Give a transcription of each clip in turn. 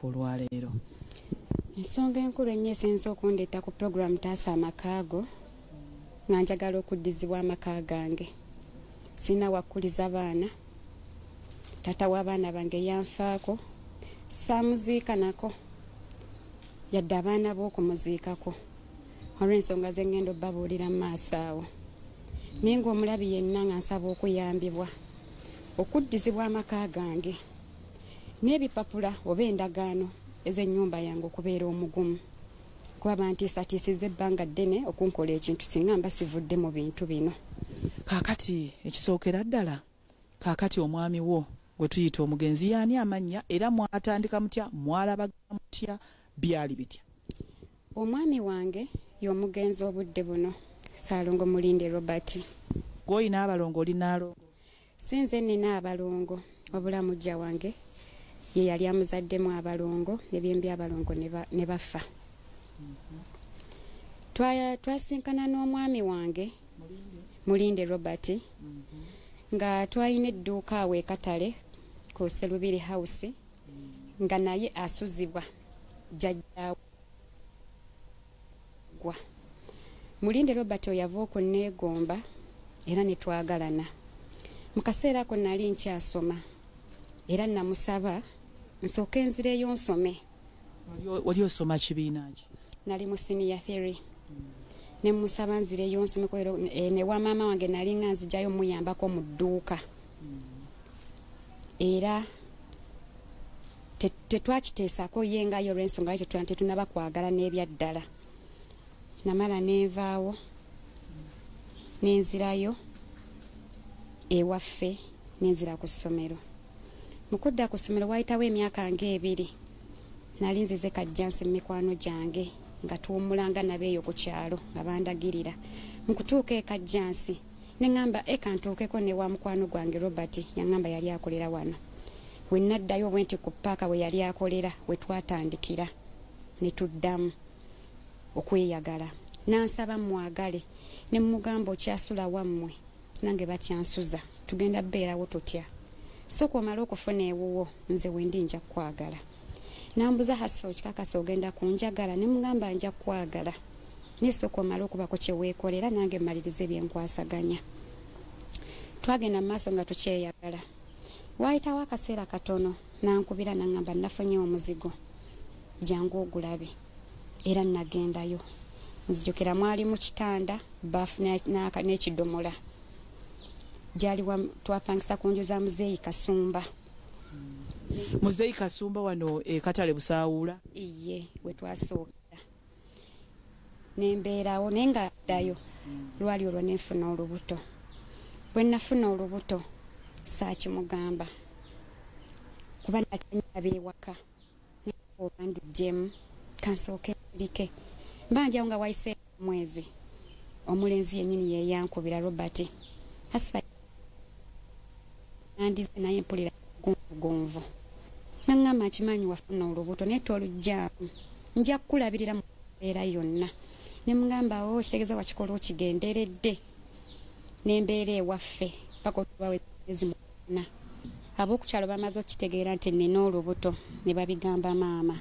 olwaleero. Ensonga enkulu ennyo esinza okundeeta ku program TaasaAmakaago nga njagala okuddizibwa amaka gange. Sina wakkuliza baana, taata w'abaana bange yanfaako, saamuziika nako yadde abaana b'okumuziikako. Olw'ensonga ze ngenda obbabuulira mu maaso awo. Naye ng'omulabi yenna nga nsaba okuyambibwa okuddizibwa amaka gange n'ebipapula oba endagaano ez'ennyumba yange okubeera omugumu. Kuba bantiisatiisizza ebbanga ddene okunkola ekintu singa mba sivudde mu bintu bino. Kaakati ekisookera ddala, kaakati omwami wo gwe tuyita omugenzi yaani amannya era mwatandika mutya, mwalabaga mutya, byali bitya? Omwami wange y'omugenzi obudde buno, Ssaalongo Mulinde Robert. Gw'olina abalongo olina alongo? Sinze nina abalongo, wabula mujja wange ye yali amuzaddemu abalongo, ebyembi abalongo ne bafa. Twasinkana n'omwami wange Mulinde Robert nga twalina edduuka awo e Katale ku Serubiri House nga naye asuzibwa jjajjaawe. Mulinde Robert oyo yava okunneegomba era ne twagalana. Mu kaseera ako nali nkyasoma era namusaba nsooke nzireyo nsome. Wali osoma kibiina ki? Nali mu senior 3. Ne musaba nzireyo nsome ne wa maama wange nali nga nzijjayo muyambako mu dduuka. Era tetwakiteesako yengayo olw'ensonga tetunaba kwagala n'ebyaddala. Namala nenvaawo nenzirayo ewaffe nenzira ku ssomero. Mu kudda ku ssomero waayitawo emyaka ng'ebiri nali nzize kajjansi mu mikwano gyange nga tuwummulanga nabeeyo ku kyalo nga bandagirira. Mu kutuuka e Kajjansi ne ŋŋamba kantuukeko ne wa mukwano gwange Robert yaŋŋamba yali akolera wano. We naddayo bwe nti ku paaka we yali akolera we twatandikira ne tuddamu okweyagala. Nansaba mwagale ne mugamba okyasula wammwe nange bakyansuza tugenda beerawo tutya. Sooka omala okufuna ewuwo nze wendi nja kwagala. Nambuza hasa okikakasa ogenda kunjagala ne mugamba nja kwagala. Ne sooka omala okubako kye weekolera nange mmalirize byenkwasaganya. Twagenda maaso nga tukyeyagala. Waayitawo akaseera katono nankubira naŋŋamba nafunye omuzigo jangu ogulabe. Era nagendayo. Nzijukira mwali mu kitanda baafu n'ekidomola. Gyali twapangisa ku nju za Muzeeyi Kasumba. Muzeeyi Kasumba wano e Katale Busaawula? Iye, we twasookera. Nembeerawo naye nga ddayo lwali olwo nenfuna olubuto. Bwe nafuna olubuto saakimugamba. Kuba nakanyaba ewaka. Oba ndugyemu kansooke erike. Mbanja nga wayise mwezi. Omulenzi yennyini ye yankubira Robert. Asiba nandize naye mpulira gonvu. Naŋŋamba nkimanyi wafuna olubuto naye toluggyaamu. Nja kukulabirira mu mbeera yonna. Ne mugamba kitegeeza wakikola okigenderedde. N'embeera ewaffe paka otubawezi mukuna. Ab'okukyalo bamaze okitegeera nti nina olubuto ne babigamba maama.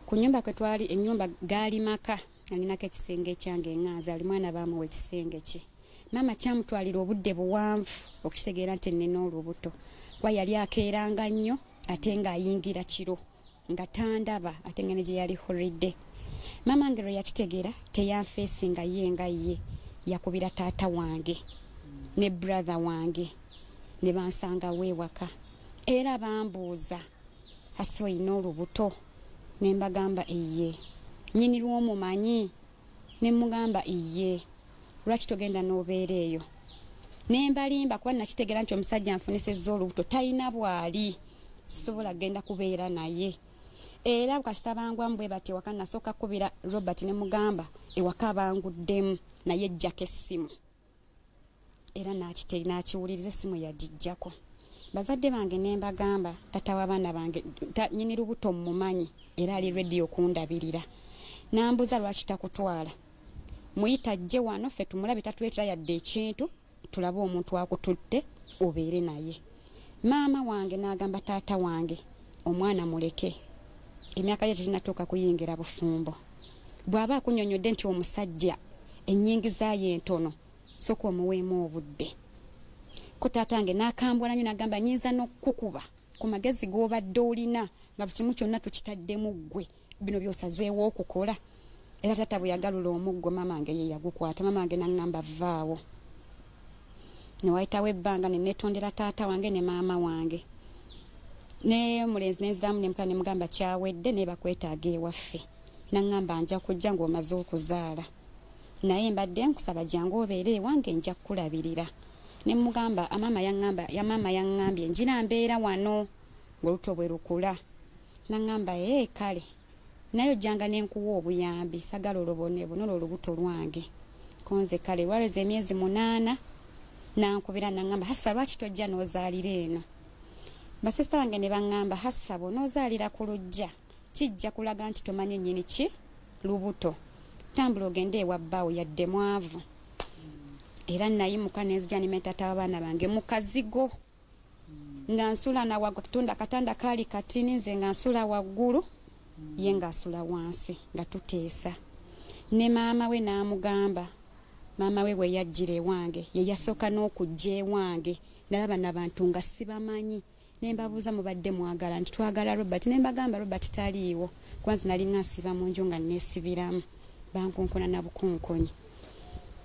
Ku nnyumba kwe twali ennyumba gaali maka alinako ekisenge ekyange eŋŋaazi ali mwana baamuwa ekisenge kye. Maama kyamutwalira obudde buwanvu okitegeera nti nina olubuto. Kuba yali akeeranga nnyo ate ng'ayingira kiro nga tandaba ate ngene gye yali holidde. Maama ngero yakitegeera teyanfeesi nga ye yakubira taata wange ne brother wange ne bansanga weewaka era bambuuza ase oyina olubuto. Ne mbagamba iye. Nnyini lw'omumanyi ne mugamba iye. Lwaki togenda n'obeera eyo? Ne mbalimba kuba nakitegeera nti omusajja anfunisizza olubuto talina bwali sisobola genda kubeera naye. Era kasita bangwamu bwe bati ewaka nasooka kubira Robert ne mugamba ewaka banguddemu naye ejjako essimu. Era n'akiwuliriza essimu yagijjako. Bazadde bange ne mbagamba tata w'abaana bange nnyini lubuto mmumanyi era ali ready okundabirira. Nambuza lwaki takutwala. Muyita ajje wano ffe tumulabe tatuleetera yadde ekintu tulabe omuntu akututte obeere naye. Maama wange n'agamba taata wange omwana muleke emyaka ye teginatuuka kuyingira bufumbo. Bw'aba akunyonyodde nti omusajja ennyingiza ye entono sooka omuweemu obudde. Ko taatange n'akambula nnyo n'agamba nnyinza n'okukuba ku magezi g'obadde olina nga buli kimu kyonna tukitaddemu ggwe bino by'osazeewo okukola. Era taata bwe yagalula omuggo maama wange ye yagukwata. Maama wange n'aŋŋamba vaawo. Ne wayitawo ebbanga ne neetondera taata wange ne maama wange. Ne mulenzi n'enziramu ne mukala ne mugamba kyawedde ne bakwetaaga ewaffe. N'aŋŋamba nja kujja ng'omaze okuzaala. Naye mbadde nkusaba jangu obeere ewange nja kukulabirira. Ne mugamba maama yaŋŋambye njira mbeera wano ng'oluto bwe lukula. N'aŋŋamba kale naye ojjanga ne nkuwa obuyambi sagala olubonebona olubuto lwange. Konze kale lwaleze emyezi 8 n'ankubira n'aŋŋamba Hasifa lwaki tojja n'ozaalira eno. Basista bange ne baŋŋamba Hasifa bw'onoozaalira ku lujja kijja kulaga nti tomanye nnyini ki lubuto. Tambula ogende ewa bbaawo yadde mwavu. Era nayimuka nenzija ne metaata abaana bange mu kazigo nga nsula na waggulu. Kitunda katanda kaali katini nze nga nsula waggulu ye nga asula wansi nga tuteesa. Ne maama we n'amugamba. Maama we bwe yajjira ewange ye yasooka n'okujja ewange nalaba n'abantu nga sibamanyi. Ne mbabuuza mubadde mwagala nti twagala Robert. Ne mbagamba Robert taliiwo kwanza nali nga nsiba mu nju nga neesibiramu bankonkona na bukonkonyi.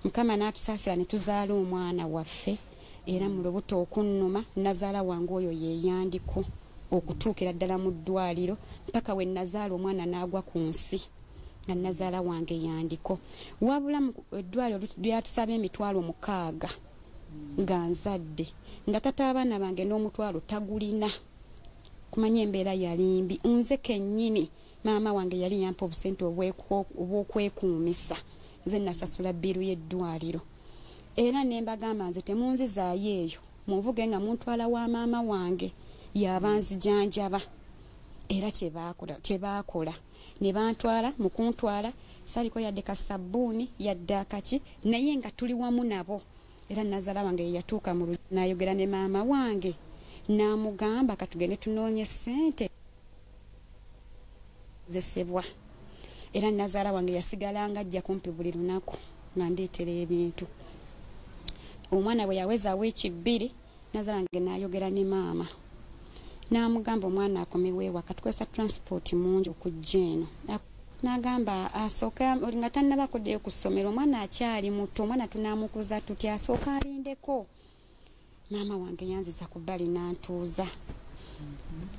Mukama n'atusaasira ne tuzaala omwana waffe era mu lubuto okunnuma nazaala wange oyo ye yandiko okutuukira ddala mu ddwaliro mpaka we nazaala omwana n'agwa ku nsi nga nazaala wange yandiko. Wabula mu eddwaliro lyatusaba emitwalo 6 nga nzadde nga tata abaana bange n'omutwalo tagulina. Kumanya embeera yali mbi. Nze kennyini maama wange yali yampa obusente obw'okwekuumisa. Nze nasasula bbiru y'eddwaliro. Era ne mbagamba nze temunzizaayo eyo munvuge nga muntwala wa maama wange y'abanzijanjaba. Era kye baakola ne bantwala mu kuntwala saliko yadde kasabbuuni yadde akaki naye nga tuli wamu nabo. Era nazaala wange yatuuka mu n'ayogera ne maama wange n'amugamba katugende tunoonye ssente zesebwa. Era nazaala wange yasigalanga ajja kumpi buli lunaku nga ndeetera ebintu. Omwana bwe yawezaawo ekibbiri nazaala wange n'ayogera ne maama n'amugamba omwana akomewo ewaka tukozesa transport mungi okujja eno. N'agamba asooka nga tannaba kuddayo ku ssomero omwana akyali muto omwana tunaamukuza tutya asooka alindeko. Maama wange yanziza ku bbali n'antuuza.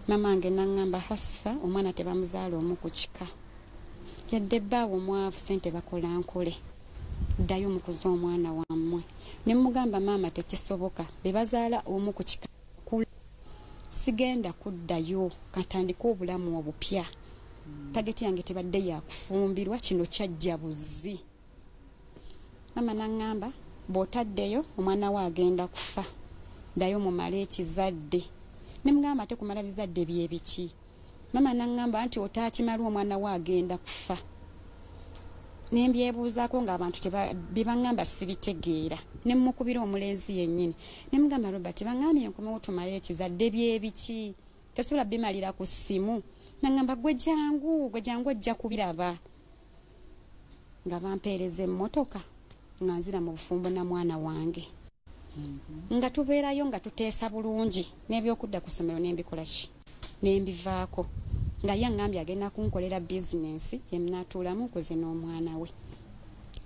Maama wange n'aŋŋamba Hasifa omwana tebamuzaala omu ku kika. Yadde bbaawo mwavu ssente bakola nkole. Ddayo mukuza omwana wammwe. Ne mugamba maama tekisoboka be bazaala omu ku kika sigenda kuddayo katandika obulamu obupya. Tageti yange tebadde yakufumbirwa kino kyajja buzzi. Maama n'aŋŋamba bw'otaddeyo omwana we agenda kufa. Ddayo mumale ekizadde. Ne mugamba ate kumala bizadde bye biki. Maama n'aŋŋamba nti otaakimala omwana we agenda kufa. Ne mbyebuuzaako ng'abantu bye baŋŋamba sibitegeera. Ne mmukubira omulenzi yennyini. Ne mugamba Robert baŋŋambye nkomewo tumale ekizadde bye biki. Tosobola bimalira ku ssimu. N'aŋŋamba gwe jangu ojja kubiraba. Nga bampeereza emmotoka nga nzira mu bufumbo na mwana wange. Nga tubeerayo nga tuteesa bulungi n'ebyokudda ku ssomero n'embikola ki n'embivaako. Nga ye aŋŋambye agenda kunkolera bizinensi ye mnaatuulamu nkoze n'omwana we.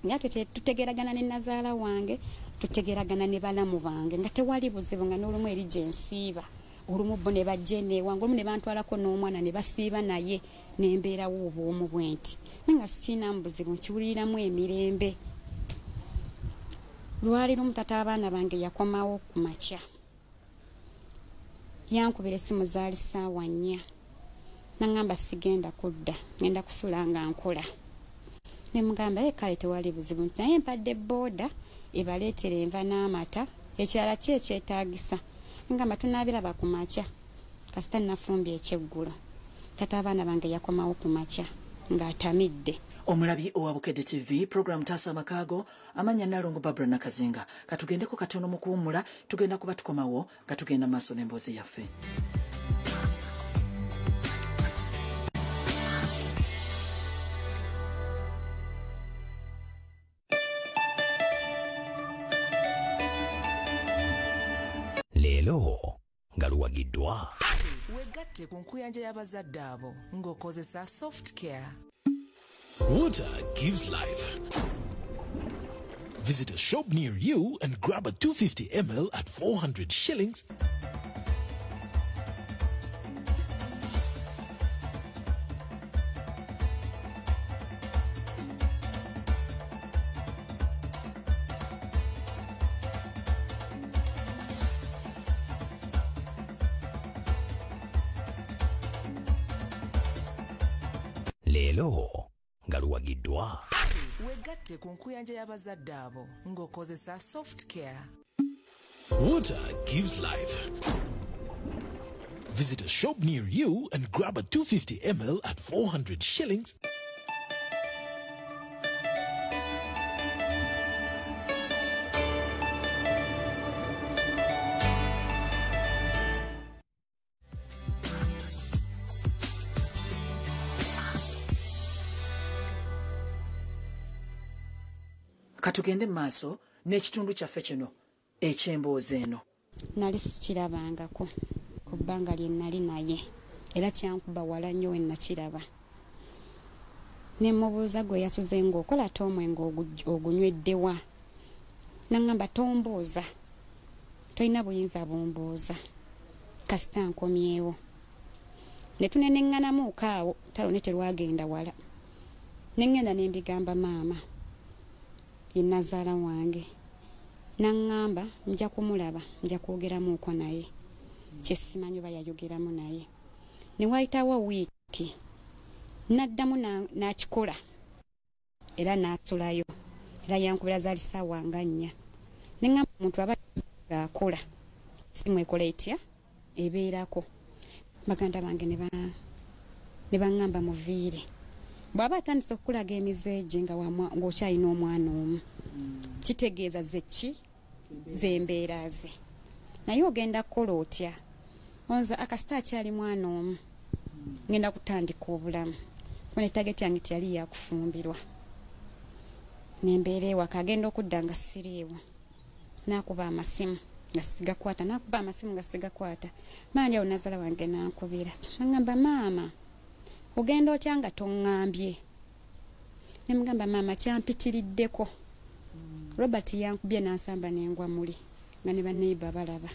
Nga tutegeragana ne nazaala wange tutegeragana ne balamu bange nga tewali buzibu nga n'olumu eri gye nsiiba. Olumu bo ne bajja eneewange olumu ne bantwalako n'omwana ne basiiba naye n'embeerawo obwomu bwenti. Nga sikiinamu buzibu nkiwuliramu emirembe. Lwali lumu tata abaana bange yakomawo ku makya. Yankubira essimu zaali ssaawa 4. N'aŋŋamba sigenda kudda ngenda kusula nga nkola. Ne mugamba kale tewali buzibu nti naye mpadde booda ebaleetera enva n'amata ekirala ki ekyetaagisa. Ngamba tunaabiraba ku makya kasita nafumbye ekyeggulo. Tata abaana bange yakomawo ku makya ng'atamidde. Omulabi owa Bukedde TV program TaasaAmakaago amanya Nalongo Barbara Nakazinga katugendeko katono mu kuwummula tugenda kuba tukomawo nga tugenda maaso n'emboozi yaffe. Leero nga luwagiddwa. Wegatte ku nkuyanja y'abazadde abo ng'okozesa soft care. Water gives life. Visit a shop near you and grab a 250 ml at 400 shillings. Leero nga luwagiddwa. Wegatte ku nkuyanja y'abazadde abo ng'okozesa soft care. Water gives life. Visit a shop near you and grab a 250 ml at 400 shillings. Katugende maaso n'ekitundu kyaffe kino eky'emboozi eno. Nali sikirabangako ku bbanga lye nali naye era kyankuba wala nnyo we nakiraba. Ne mubuuza gwe yasuze ng'okola tomwenga ogunyweddwa. Nangamba tombuuza. Toyina buyinza bumbuuza. Kasita nkomyewo. Ne tunenenganamu kaawo talone terwagenda wala. Nengenda ne mbigamba maama. Ye nazaala wange. Nangamba nja kumulaba nja kwogeramuuko naye. Kyesimanyi oba yayogeramu naye. Ne wayitawo wiiki. Naddamu n'akikola. Era n'atulayo. Era yankubira zaali ssaawa nga 4. Ne ngamba omuntu aba akola. Simwekola etya ebeerako. Baganda bange ne baŋŋamba muviire. Bw'aba atandise okulaga emizeege ng'okyalina omwana omu. Kitegeeza zeki zembeera ze. Naye ogenda kukola otya? Onza akasita akyali mwana omu. Ngenda kutandika obulamu. Kubona ettageti yange teyali yakufumbirwa. Nembeera ewaka agenda okudda nga siriiwo. N'akuba amasimu nga sigakwata. N'akuba amasimu nga sigakwata. Manja onazaala wange n'ankubira. Ngamba maama. Ogenda otya nga toŋŋambye. Ne mugamba maama kyampitiriddeko. Robert yankubye n'ansamba n'engwa muli. Nga ne baneiba balaba.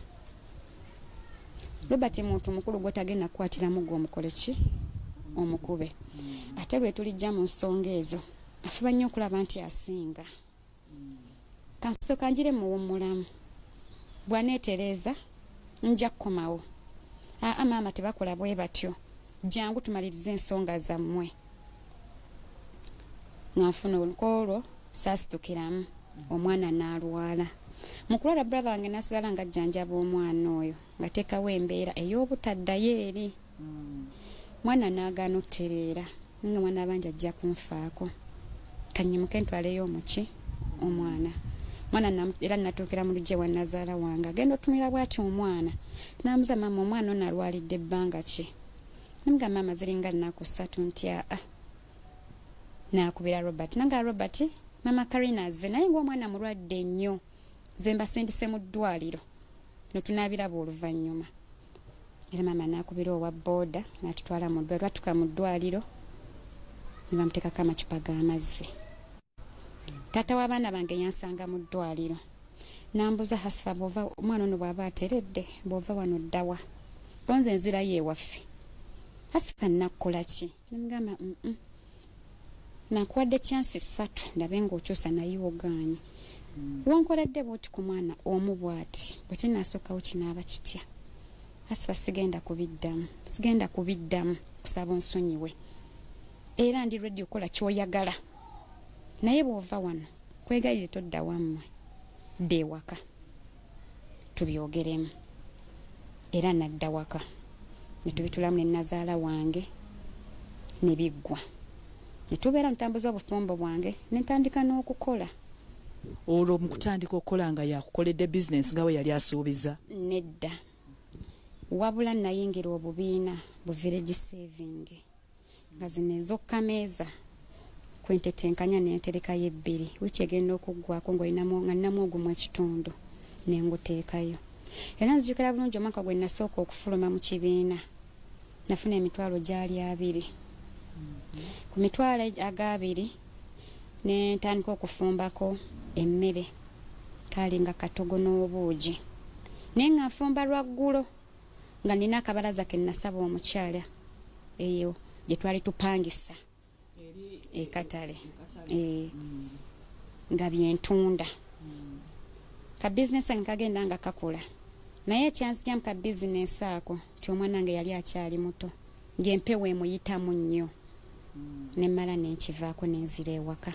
Robert muntu mukulu gw'otagenda kukwatiramu gw'omukole ki? Omukube. Ate lwe tulijja mu nsonga ezo. Afuba nnyo okulaba nti asinga. Kansooka njire muwummulamu. Bw'aneetereza nja kukomawo. Maama tebakola bwe batyo. Jangu tumalirize ensonga zammwe. Nafuna olukolo saasitukiramu. Omwana n'alwala. Mu kulwala brother wange n'asigala nga ajjanjaba omwana oyo. Ngateekawo embeera ey'obutaddayo eri. Mwana n'agaana okutereera. Nga mwana abangi ajja kunfaako. Kanyimuke ntwaleyo omuki omwana. Mwana era natuukira mu lugye wa nazaala wange. Agenda otunira bw'ati omwana. N'amuza maama omwana ono alwalidde ebbanga ki? Nanga mama ziringa nnaku 3 ntya. Nakubira Robert. Nanga Robert, mama Karina azze naye ng'omwana mulwadde nnyo. Zemba sendise mu ddwaliro. Notunabiraba oluvannyuma. Era mama nakubira owa boda n'atutwala mu ddwaliro. Twatuka mu ddwaliro. Ne bamuteekako amacupa g'amazzi. Taata w'abaana bange yansanga mu ddwaliro. Nambuza Hasifa bw'ova omwana ono bw'aba ateredde bw'ova wano ddawa. Bonze nzirayo ewaffe. Hasifa nakukola ki? Nemugamba nakuwadde chansi 3 ndabe ng'okyusa naye ogaanye. Wankoledde bw'oti ku mwana omu bw'ati bwe kinasookawo kinaaba kitya. Hasifa sigenda kubiddamu kusaba onsonyiwe. Era ndi ready okukola ky'oyagala. Naye bw'ova wano kwegayire todda wammwe. Dda ewaka tubyogeremu. Era nadda waka. Netubitulamu ne nazaala wange ne biggwa. Netubeera ntambuza obufumbo bwange nentandika n'okukola. Olwo mu kutandika okukola nga yakukoledde business nga we yali asuubiza? Nedda. Wabula nayingira obubiina bu village saving. Nga zino ez'okkameeza kwentetenkanya n'entereka y'ebbiri. Wiki egenda okuggwako ng'olinamu nga nninamu ogumu ekitundu ne nguteekayo. era nzijukira bulungi omwaka gwe nasooka okufuluma mu kibiina nafuna emitwalo gyali 2 ku mitwalo aga 2 ne ntandika okufumbako emmere kali nga katogo n'obuugi naye nga nfumba lwaggulo nga nina akabalaza ke nasaba omukyala eyo gye twali tupangisa ekatale nga byentunda ka bizinesi nkagenda nga kakola naye ekyanzigyamu ka bizinesi ako ti omwana wange yali akyali muto ng'empewo emuyitamu nnyo nemmala nenkivaako nenzira ewaka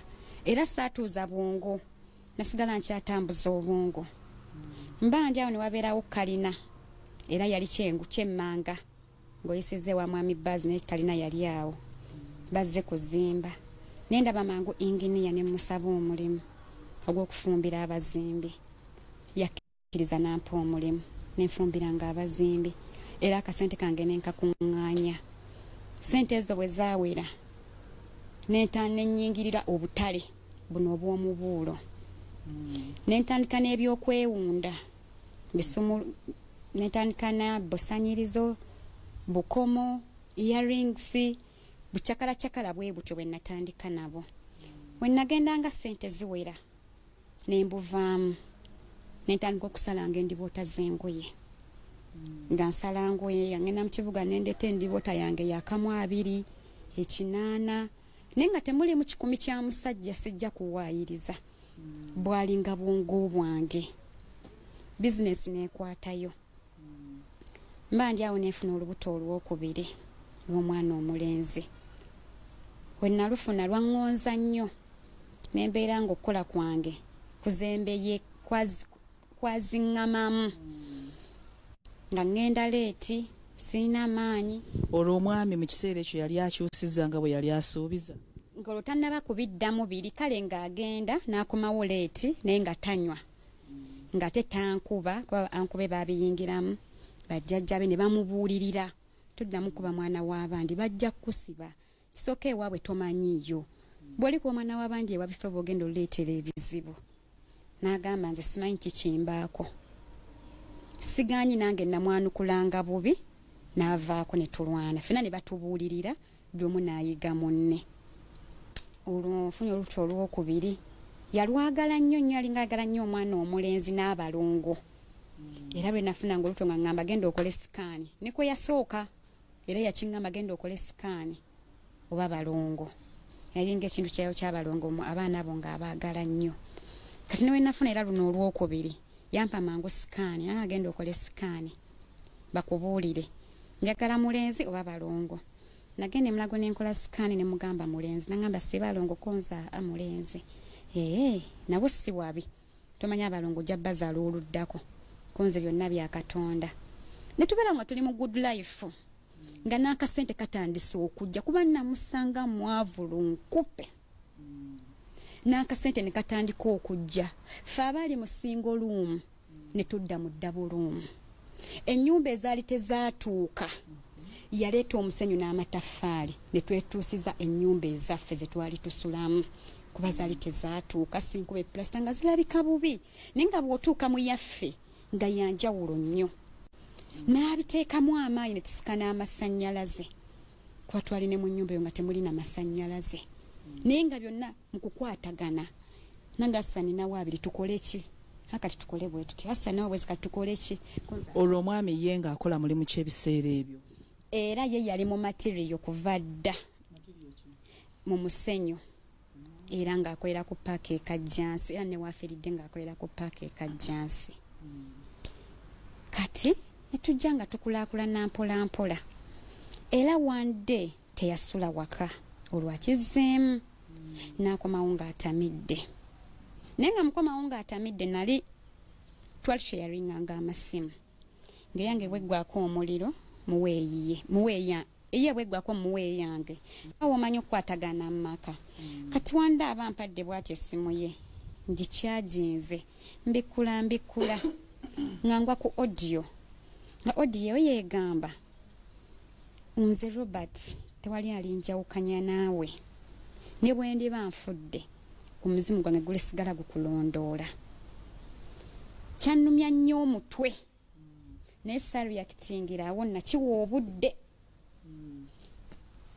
era saatuuza bwongo nasigala nkyatambuza obwongo mba ndi awo ne wabeerawo kalina era yali kyengu kyemmanga ng'oyisize wa mwami Baazi ne kalina yali awo bazze kuzimba nendaba mangu inginiya ne musaba omulimu ogw'okufumbira abazimbi yakkiriza nampa omulimu nenfumbira nga abazimbi era akasente kange nenkakuŋŋaanya sente ezo bwe zaawera nennyingirira obutale buno obw'omubuulo nentandika n'ebyokwewunda nentandika na bosanyirizo bukomo earrings bucakala bwe butyo bwe natandika nabo bwe nagendanga sente ziwera nembuvaamu nentandika okusalanga endiboota z'engoye nga nsala ngoye yangenda mu kibuga nendeta endiboota yange yakamu 2 8 naye nga temuli mu 10 kya musajja sijja kuwaayiriza bwalinga bwongo bwange bizinesi nekwatayo mba ndi awo nefuna olubuto olwokubiri lw'omwana omulenzi we nalufuna lwaŋŋonza nnyo nembeera nga okukola kwange kuzembeye kwaziŋŋamamu nga ŋŋenda leeti sirina maanyi olwo omwami mu kiseera ekyo yali akyusiza nga bwe yali asuubiza ng'olwo tannaba kubiddamu 2 kale ng'agenda n'akomawo leeti naye nga tanywa nga te tankuba kuba ankube babiyingiramu bajjajja be ne bamubuulirira tuddamu kuba mwana w'abandi bajja kusiba kisooka ewaabwe tomanyiiyo bw'oli kuba mwana w'abandi ewabifo bw'ogenda oleetera ebizibu n'agamba nze simanyi kikimbaako sigaanyi nange namwanukulanga bubi n'avaako ne tulwana ffena ne batubuulirira buli omu n'ayiga munne olwo nfunye olubuto olwokubiri yalwagala nnyo alinga ayagala nnyo omwana omulenzi n'abalongo era bwe nafuna nga olubuto nga ŋŋamba genda okole sikaani nikwe yasooka era yakiŋŋamba genda okole sikaani oba balongo yalinga ekintu kyayo ky'abalongo abaana abo ng'abaagala nnyo kati ne we nafuna era luno olwokubiri yampa mangu sikaani agenda okole sikaani bakubuulire njagala mulenzi oba balongo nagenda emulago nenkola sikaani ne mugamba mulenzi nagamba si balongo konza mulenzi nabo si wabi tomanya abalongo ojja bazaala oluddako konze byonna bya Katonda ne tubeera nga tuli mu good life nga n'akasente katandise okujja kuba namusanga mwavu lunkupe n'akasente ne katandika okujja fe abaali mu single room ne tudda mu double room ennyumba ezaali tezaatuuka yaleeta omusenyu n'amataffaali ne twetuusiza ennyumba ezaffe ze twali tusulamu kuba zaali tezaatuuka sinkuba eplasita nga zirabika bubi naye nga bw'otuuka mu yaffe nga yanjawulo nnyo n'abiteekamu amaanyi ne tusika n'amasannyalaze kuba twali ne mu nnyumba eyo nga temuli n'amasannyalaze naye nga byonna mu kukwatagana nange asifa ninawo 2 tukole ki akati tukole bwe tuti asifa nawe bwe zikati tukole ki olwo omwami ye ng'akola mulimu ky'ebiseera ebyo era ye yali mu material kuva dda mu musenyu era ng'akolera ku paaka ekajjansi era ne waafiridde ng'akolera ku paaka ekajjansi kati ne tujja nga tukulaakulana mpola era one day teyasula waka olwakizzeemu n'akomawo ng'atamidde naye nga mukomawo ng'atamidde nali twalisharinganga amasimu ng'eyange bweggwako omuliro muweeya eye bweggwako muweeyange awo omanyi okukwatagana mu maka kati wanda aba mpadde bw'ati essimu ye ngikyaginze mbikula ngangwa ku audio nga audio yeegamba nze Robert tewali alinjawukanya naawe ne bwe ndiba nfudde omuzimu gwange gulisigala gukulondoola kyannumya nnyo omutwe naye sareactingirawo nakiwa obudde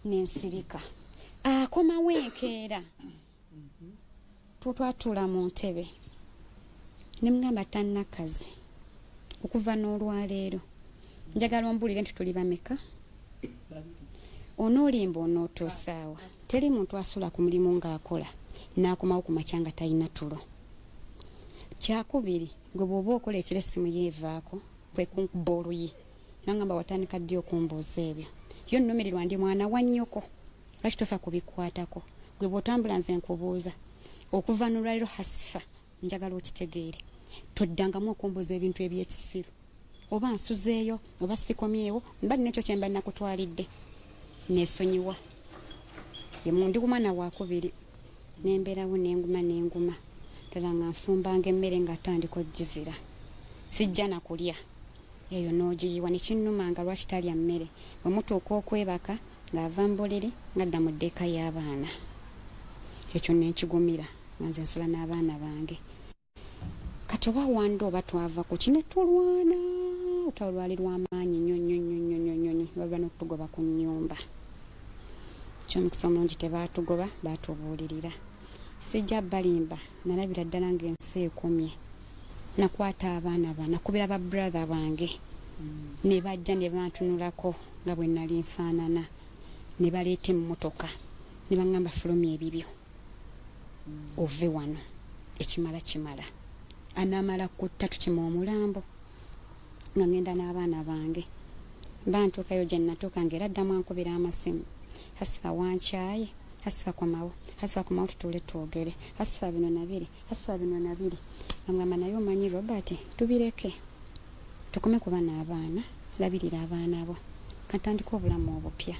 nensirika akomawo enkeera twatula mu ntebe ne mugamba tannakazi okuva n'olwaleero njagala ombulire nti tuli bameka onoolimba onootuusaawa teri muntu asula ku mulimu ng'akola n'akomawo ku makya nga talina tulo kyakubiri gwe bw'oba okola ekiro essimu yeevaako kwe kunkuba oluyi nangamba watandika ddi okumbuuza ebyo yo nnumirirwa ndi mwana wa nnyoko lwaki tofa kubikwatako gwe bw'otambula nze nkubuuza okuva n'olwaliro hasifa njagala okitegeere toddangamu okumbuuza ebintu ebyekisiru oba nsuzeeyo oba sikomyewo mba nekyo kyemba nakutwalidde neesonyiwa ye mundi kumwana wakubiri nembeerawo nenguma ddala nga nfumbanga emmere ng'atandika ogizira sijja nakulya eyo n'ogiyiwa nekinnumanga lwaki talya mmere bwe mutuuka okwebaka ng'ava mu buliri ng'adda mu ddeeka y'abaana ekyo nenkigumira nga nze nsula n'abaana bange kati oba wanda oba twava ku kine tulwana utawo lwali lw'amaanyi nnyonnyonnyonnyonnyonnyonyi lwalwa n'okutugoba ku nnyumba kyomukisa omulungi tebaatugoba baatubuulirira sijja balimba nalabira ddala ng'ensi ekomye nakwata abaana nakubira ba brother bange ne bajja ne bantunulako nga bwe nali nfaanana ne baleeta emmotoka ne baŋŋamba fulumya ebibyo ove wano ekimala kimala anaamala kutta tukima omulambo nga ngenda n'abaana bange bantuukayo gye nnatuuka ng'era ddamu ankubira amasimu hasifa wankyaye hasifa komawo tutuule twogere hasifa bino nabiri ngamba naye omanyi Robert tubireke tukome kuba n'abaana labirira abaana bo katandika obulamu obupya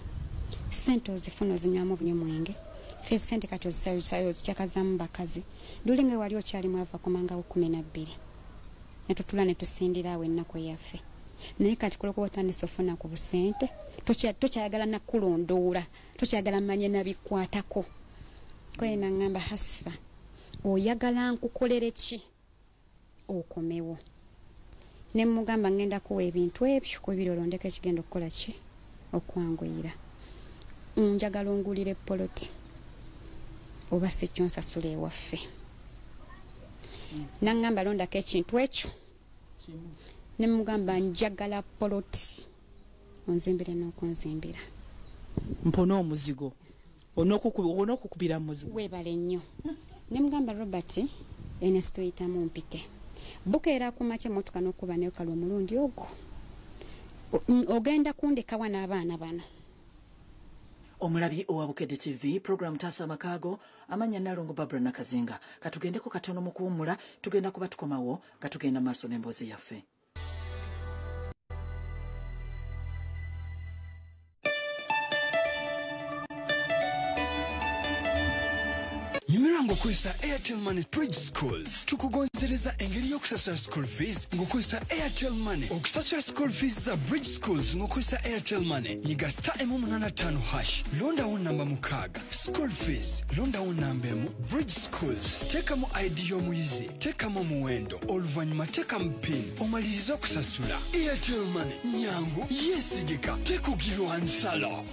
sente ozifuna ozinywamu bunyumwenge fe sente kati ozisayosayo ozikyakazamu bakazi luli nga wali okyalimu ava komangawo 12 ne tutula ne tusindira awo ennaku yaffe naye kati kulokuba otandise ofuna ku busente tokyayagala nakulondoola tokyayagala mmanye nabikwatako kwena ngamba hasifa oyagala nkukolere ki okomewo ne mugamba ngenda kuwa ebintu ebyo kubiri olondeka ekigenda okukola ki okwanguyira njagala ongulire poloti oba si kyonsasula ewaffe nangamba londako ekintu ekyo ne mugamba njagala poloti onzimbire n'okunzimbira mpona omuzigo onokukubira muzigo weebale nnyo ne mugamba Robert ene sitoyitamu mpite bukeera ku makya emmotoka n'okuba nayo kale omulundi ogwo ogenda kundekawa n'abaana bano omulabi owa Bukedde TV program TaasaAmakaago amanya Nalongo Barbara Nakazinga katugendeko katono mu kuwumula tugenda kuba tukomawo katugenda maaso n'emboozi yaffe. Nyumirwa ngokozesa Airtel Money Bridge Schools tukugonzereza engeri y'okusasula school fees ngokozesa Airtel Money okusasula school fees za Bridge Schools ngokozesa Airtel Money nyiga *185# londawo namba mukaaga school fees londawo namba emu Bridge Schools tekamu ID y'omuyizi tekamu muwendo oluvannyuma tekamu pin omaliriza okusasula Airtel Money nyangu yesigika tekugirwa nsalo.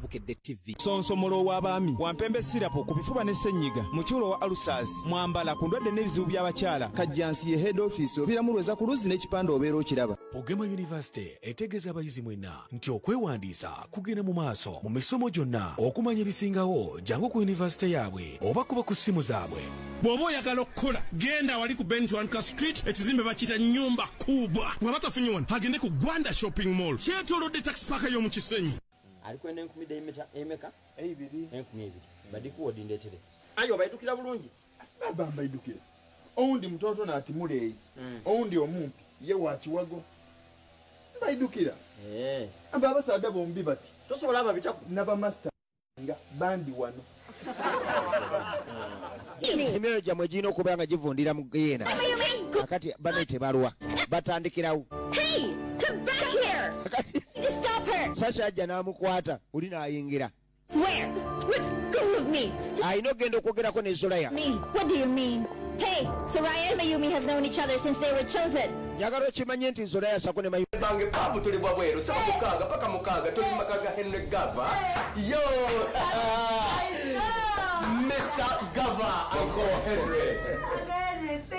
Bukedde TV. Sonsomolo w'abaami wampembe sirapo ku bifuba ne ssenyiga mukyulo wa alusas mwambala ku ndwadde n'ebizibu by'abakyala kajjansi ye head office obiramulweza ku luzzi n'ekipande obeera okiraba. Ogema University etegeeza abayizi mwenna nti okwewandiisa kugenda mu maaso mu misomo gyonna okumanya ebisingawo jangu ku yunivasite yaabwe oba kuba ku ssimu zaabwe. Bw'oba oyagala okukola genda wali ku Bentwanka Street ekizimbe bakiyita nyumba kubwa bw'aba tafunye wano agende ku Gwanda Shopping Mall kyetoolodde taxi park y'omu Kisenyi. Alikuwa n'enkumida emeka ebiri badikuwa dindetere ayo baidukira bulungi baba baidukira oundi mtoto na atimuleyi oundi omumpi ye wakiwago baidukira baba sada bombi bati tosobola ababitaku naba master nga bandi wano emyoyo gyamwe girina okubeera nga givundira mu geena akati banaite balwa batandikirawo Sasha ajja n'amukwata oli n'ayingira. Swear. Go with me. Ayina ogenda okwogerako ne Soraya. Me? What do you mean? Hey, Soraya and Mayumi have known each other since they were children. njagala okimanye nti nzola yasako ne bange pavu tuli bwabweru saba mukaaga paka mukaaga tuli makaga Henry Gava yo Mr. Gava Uncle Henry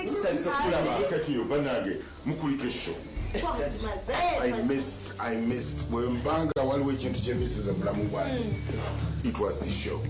sense of flavor. Look at you banage mukulike show. I missed Mwembanga waliwo ekintu kye misses bulamu bwange. It was the show.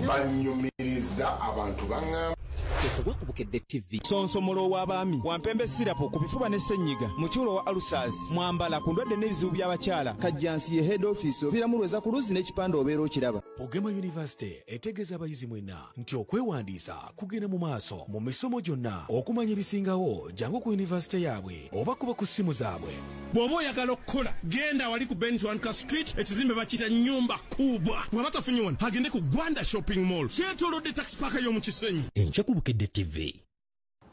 Banyumiriza abantu bangamba Tesobwa kubukedde TV. Sonsomolo w'abaami wampembe sirapo ku bifuba ne ssenyiga mukyulo wa alusas mwambala ku ndwadde n'ebizibu by'abakyala kajjansi ye head office obiramulweza ku luzzi n'ekipande obeera okiraba. Ogema University etegeeza abayizi mwena nti okwewandiisa kugenda mu maaso mu misomo gyonna okumanya ebisingawo jangu ku yunivasite yaabwe oba kuba ku ssimu zaabwe. Bw'oba oyagala okukola genda wali ku Benchwanka Street ekizimbe bakiyita nyumba kubwa. Bw'aba tafunye wano agende ku Gwanda Shopping Mall kyetoolodde taxi park y'omu Kisenyi. Enkyekubukedde TV.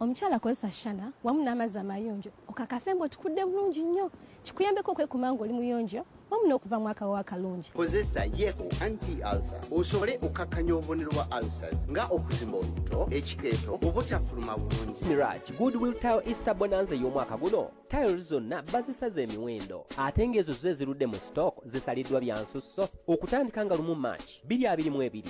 Omukyala akozesa shana wamu n'amazzi amayonjo okakasembe otukudde bulungi nnyo kikuyambeko okwekuuma ng'oli muyonjo wamu n'okuva mu akawo akalungi. Kozesa yeko anti-ulcer osobole okukakkanya obubonero bwa ulcers nga okuzimba olubuto ekikeeto obutafuluma bulungi. Mirage Goodwill Tile Easter Bonanza y'omwaka guno tiles zonna bazisaza emiwendo ate ng'ezo zo ezirudde mu stock zisaliddwa bya nsusso okutandika nga lumu March 2022.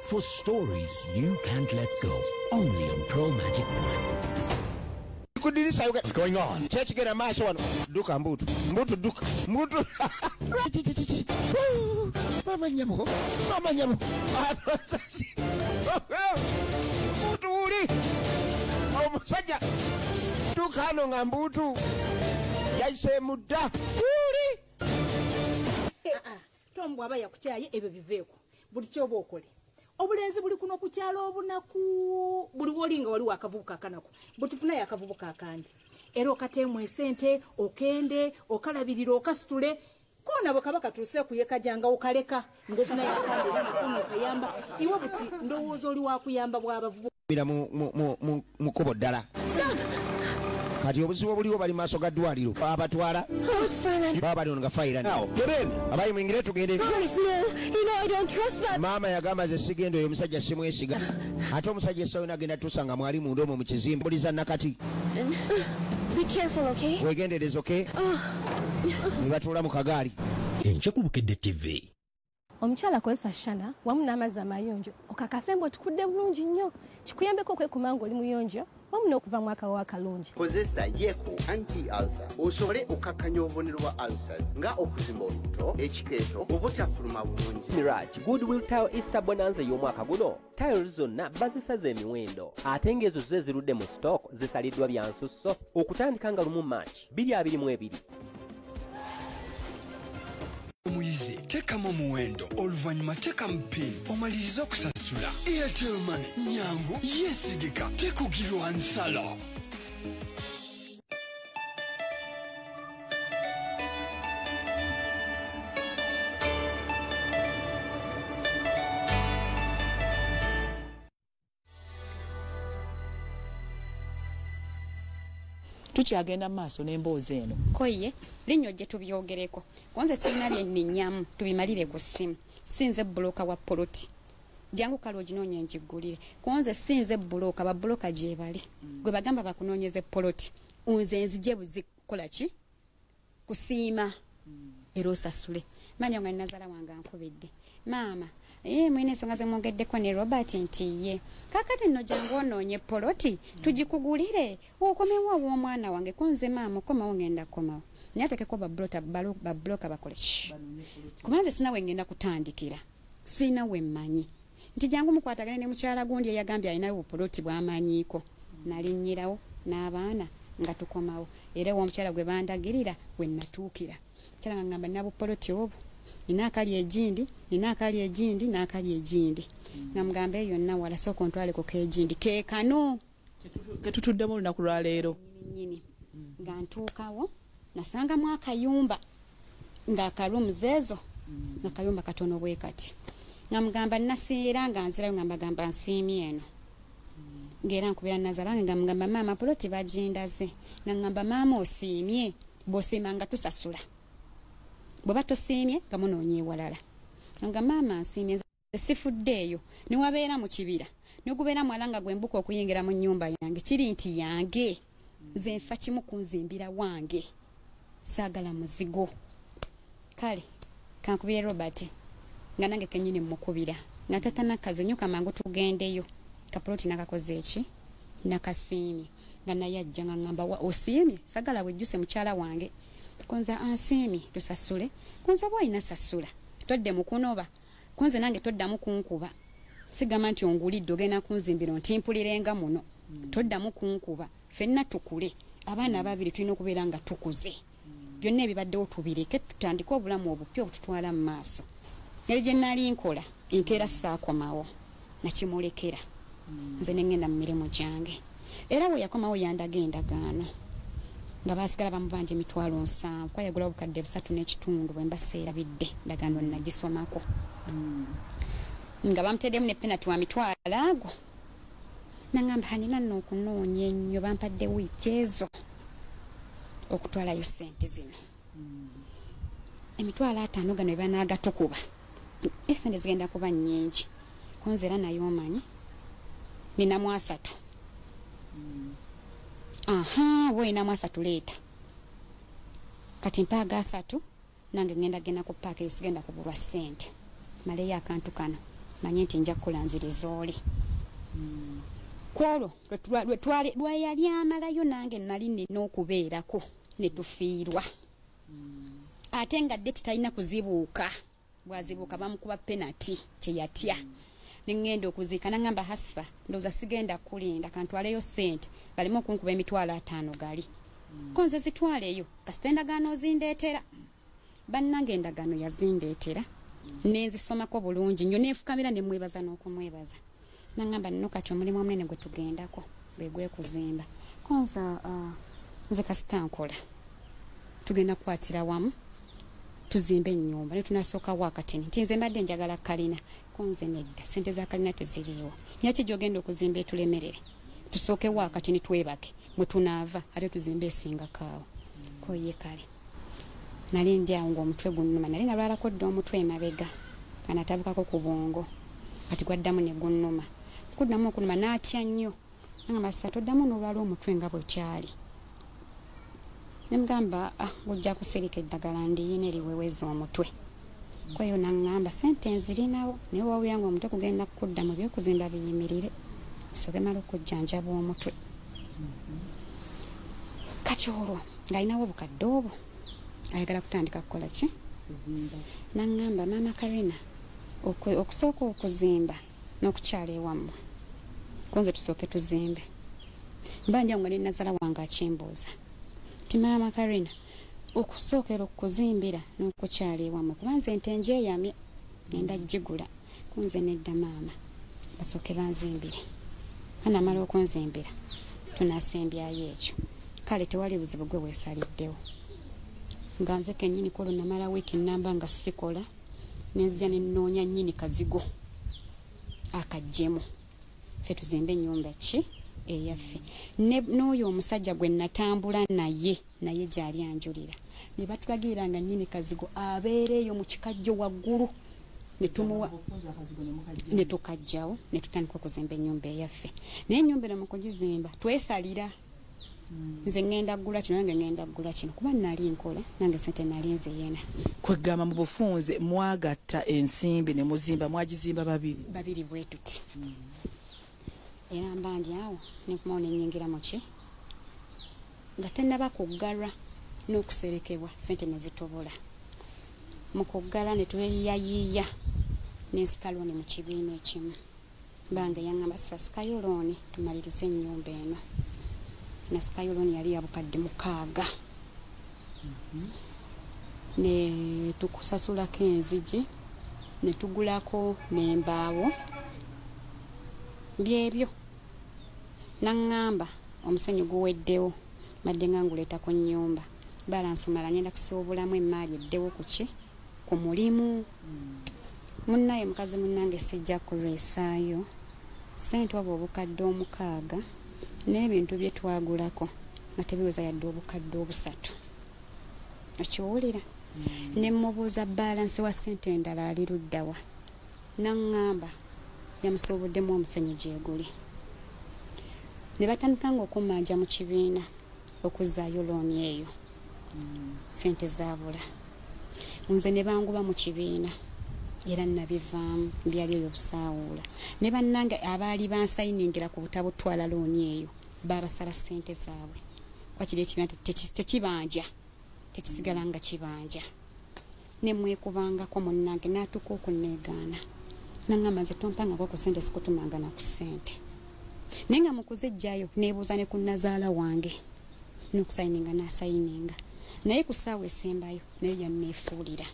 For stories you can't let go, only on Pro Magic Prime. What's going on? Church get a mash one. Duka mbutu. Mbutu duka. Mbutu. Mama nyamu. Mama nyamu. Mbutu uri. Omusajja. Duka hano nga mbutu. Yaise muda. Uri. Tombo aba yakukyaye ebyo biveeko. Buli kyoba okole. Obulenzi buli kuno ku kyalo obunaku buli wolinga wali wakavubuka kanako butufuna yakavubuka akandi era okatemwe sente okende okalabirira okasitule kona bokabaka tulise kuyeka janga okaleka ngofuna yakandi era okayamba iwe buti ndowooza oli wakuyamba bw'abavubuka bira mu kubo ddala kati obuzibu buliwo bali maaso ga ddwaliro abatwala baba bali nga fayira abayi mwingire tugende. Maama yagamba ze sigenda oyo omusajja simwesiga ate omusajja esawo nagenda tusanga mwali munda omwo mu kizimbe buliza nakati wegendereza oke ne batuula mu kagaali. Enkyekubukedde TV. Omukyala akozesa shana wamu n'amazzi amayonjo okakasembe otukudde bulungi nnyo kikuyambeko okwekuuma ng'oli muyonjo wamu n'okuva mu akawo akalungi. Kozesa yeko anti-ulcer osobole okukakkanya obubonero bwa ulcers nga okuzimba olubuto ekikeeto obutafuluma bulungi. Mirage Goodwill Tile Easter Bonanza y'omwaka guno tiles zonna bazisaza emiwendo ate ng'ezo zo ezirudde mu stock zisaliddwa bya nsusso okutandika nga lumu March 2022. Omuyizi tekamu muwendo oluvannyuma tekamu pin omaliriza okusasula. Airtel Money nyangu yesigika tekugirwa nsalo. Tukyagenda maaso n'emboozi eno. Koye linyo gye tubyogereko kwanza sina bye nnyamu tubimalire ku ssimu sinze buloka wa poloti jangu kalo ginoonya njigulire kwanza sinze buloka ba buloka gye bali gwe bagamba bakunoonyeze poloti unze nzije buzikola ki kusiima era osasule manya nga nazala wange ankubidde maama mwene ensonga ze mwongeddeko ne Robert nti ye kakati nno jangu onoonye poloti tugikugulire okomewo obw'omwana wange kunze maama okomawo ngenda komawo naye atekeko babloka bakole kubanze sina we ngenda kutandikira sina we mmanyi nti jangu mukwatagane ne mukyala gundi eyagambye alinayo bupoloti bw'amanyiiko nalinnyirawo n'abaana nga tukomawo era w'omukyala gwe bandagirira we natuukira kyala nga ngamba nina bupoloti obwo nina akali egindi n'akali egindi nga mugamba eyo yonna wala sooka ontwaleko k'egindi keekano ketutuddemu olunaku lwa leero nyini nga ntuukawo nasangamu akayumba ng'akalumuzi ezo nga kayumba katono bwe kati nga mugamba nasiira nga nzirayo nga mbagamba nsiimye eno ng'era nkubira nazalange nga mugamba maama poloti bagindaze nga ngamba maama osiimye bw'osiima nga tusasula bw'oba tosiimye nga munoonye ewalala nga maama nsiimye sifuddeeyo ne wabeera mu kibira ne gubeera mwalanga gwembuka okuyingira mu nnyumba yange kiri nti yange nze nfa kimu kunzimbira wange saagala muzigo kale kankubire Robert nga nange kenyini mukubira natata nakaze nyoka mangu tugendeyo kapoloti nakakoze eki nakasiimye nga naye ajja nga ngamba osiimye sagala wejjuse mukyala wange konza ansiimye tusasule konza bwayina sasula todde mukunoba konze nange toddamu kunkuba sigama nti ongulidde ogenda kunzimbira ntimpulirenga muno toddamu kunkuba fenna tukule abaana ababiri tulina okubeera nga tukuze byonna ebibaddewo tubireke tutandike obulamu obupya obututwala mu maaso ngeri gye nali nkola enkeera saakomawo nakimulekera nze nengenda mu mirimu gyange era bwe yakomawo yandaga endagaano nga baasigala bamubanja emitwalo 7 kwayagula obukadde 3.5 bwe mbaseerabidde ndagaano nagisomako nga bamuteddemu ne penalty wa mitwalo ago nangamba hanina nno okunoonya ennyo bampadde wiiki ezo okutwalayo ssente zino emitwalo 5 gano ebanagatukuba esente zigenda kuba nnyingi konze era naye omanyi ninamu 3 boyinamu 3 leeta kati mpaaga 3 nange ngenda genda ku paaka eyo sigenda kubulwa ssente maleyo akantu kano manye nti nja kukulanziriza oli kwolwo lweyali amalayo nange nali nina okubeerako ne tufiirwa ate nga dde titalina kuzibuuka bwazibuuka bamukuba penalty kyeyatya nengenda okuziika nangamba hasifa ndowooza sigenda kulinda kantwaleyo ssente baleme okunkuba emitwalo 5 gali konze zitwaleyo kasita endagaano zindeetera bannange endagaano yazindeetera nenzisomako bulungi nnyo nenfukamira ne mwebaza n'okumwebaza nangamba nno kati omulimu omunene gwe tugendako bwe gwekuzimba konza nze kasita nkola tugenda kukwatira wamu tuzimbe ennyumba ne tunasooka wakatini nti nze mbadde njagala kalina konze nedda sente za kalina teziriiwo nyaki gyogenda okuzimba etulemerere tusooke wakatini twebake mwe tunaava ate tuzimbe esingakaawo koye kale nali ndi awo ng'omutwe gunnuma nali nalwalako dda omutwe emabega kanatabukako ku bwongo kati gwaddamu ne gunnuma kuddamu okunuma n'atya nnyo nangamba sisa toddamu n'olwala omutwe nga bwe kyali nemugamba gujja kusirika eddagala ndiyina eriweweza omutwe kweyo naŋŋamba sente nzirinawo naye wawulira nga omutwe kugenda kudda mu byokuzimba biyimirire soke mala okujjanjaba omutwe kati olwo ng'alinawo obukadde obwo ayagala kutandika kukola ki naŋŋamba maama Karina okusooka okuzimba n'okukyala ewammwe konze tusooke tuzimbe mbanja nga ninazala wange akimbuuza ti maama Karina okusookera okuzimbira n'okukyala ewammwe kubanze ente njeyamye ngenda gigula konze nedda maama basooke banzimbire kanamala okunzimbira tunasembyayo ekyo kale tewali buzibu gwe weesaliddewo nga nze kennyini kwolwo namala wiiki namba nga sikola nenzija nenoonya nnyini kazigo akajjemu ffe tuzimbe ennyumba ki eyaffe n'oyo omusajja gwe natambula naye gyali anjulira ne batulagirira nga nnyini kazigo abeereeyo mu kikajjo waggulu ne tukajjawo ne tutandika okuzimba ennyumba eyaffe naye ennyumba eno mu kugizimba twesalira nze ngenda ggula kino nange ngenda ggula kino kuba nali nkola nange sente nali nzeyena kwegamba mu bufunze mwagatta ensimbi ne muzimba mwagizimba babiri bwe tuti era mbandi awo nekumawo nenyingira mu ki nga tennaba kuggalwa n'okuserekebwa sente ne zitobola mu kuggala ne tweyiyayiiya n'ensika looni mu kibiina ekimu bange yaŋŋamba sasikayo looni tumalirize ennyumba eno nasikayo looni yali ya bukadde 6 ne tukusasulako enzigi ne tugulako n'embaawo byebyo naŋŋamba omusenyu guweddewo madde nga nguleeta ku nnyumba balansomala ngenda kusiba obulamu emaali eddewo kuki ku mulimu munnaye mukazi munnange sijja kulwesaayo sente oba obukadde 6 n'ebintu bye twagulako nga tebiweza yadde obukadde 3 okiwulira ne mubuuza balance wa ssente endala ali luddawa naŋŋamba yamusuubuddemu omusenyu gyeguli ne batandika ng'okummanja mu kibiina okuzzaayo looni eyo ssente zaabula nze ne banguba mu kibiina era nabivaamu byali eyo busaawuula ne bannange abaali bansayiningira ku butabutwala looni eyo baabasala ssente zaabwe wakiri ekibiina tekibanja tekisigala nga kibanja ne mwekubangako munnange n'atuuka okunneegaana naŋŋamba nze tompangako ku ssente sikutumanga na ku ssente naye nga mukuzejjayo neebuuza ne ku nazaala wange n'okusayininga n'asayininga naye ku ssaawa esembayo naye yanneefuulira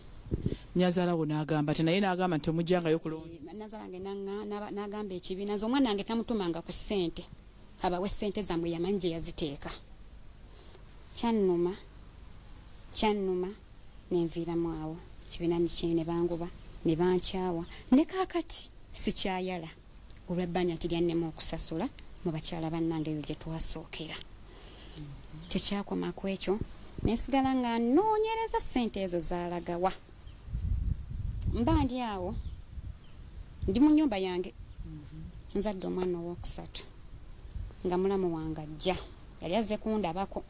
nyazaala wo n'agamba te naye n'agamba nti omujjangayo ku looni nazaala wange n'agamba ekibiina nze omwana wange tamutumanga ku ssente abawe ssente zammwe yamanyi gye yaziteeka kyannuma nenviiramu awo kibiina nikyeyo ne banguba ne bankyawa ne kaakati sikyayala olw'ebbanja nti lyannemu okusasula mu bakyala bannange eyo gye twasookera tekyakoma ku ekyo nesigala nga noonyereza ssente ezo zaalagawa mba ndi awo ndi mu nnyumba yange nzadde omwana owookusatu nga mulamu wange ajja yali azze kundabako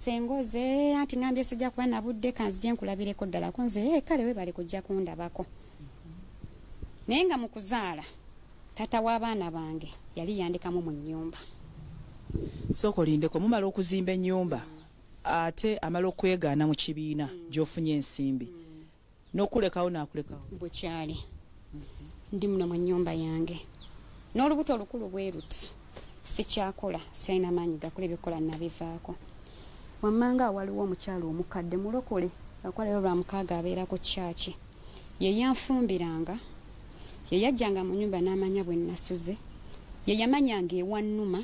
sengoze anti ngambye sijja kuba nabudde kanzije nkulabireko ddala ko nze kale we bali kujja kundabako naye nga mu kuzaala tata w'abaana bange yali yandikamu mu nnyumba sooka olindeko mumala okuzimba ennyumba ate amala okwegaana mu kibiina gy'ofunye ensimbi n'okulekawo n'akulekawo bwekyali ndi muno mu nnyumba yange n'olubuto olukulu bwe ruti sikyakola sirina maanyi gakola ebikola nabivaako wammanga waliwo omukyalo omukadde mulokole akwalayo lwa mukaaga abeera ku kyaki ye yanfumbiranga ye yajjanga mu nnyumba n'amanya bwe nasuze ye yamanyanga ewannuma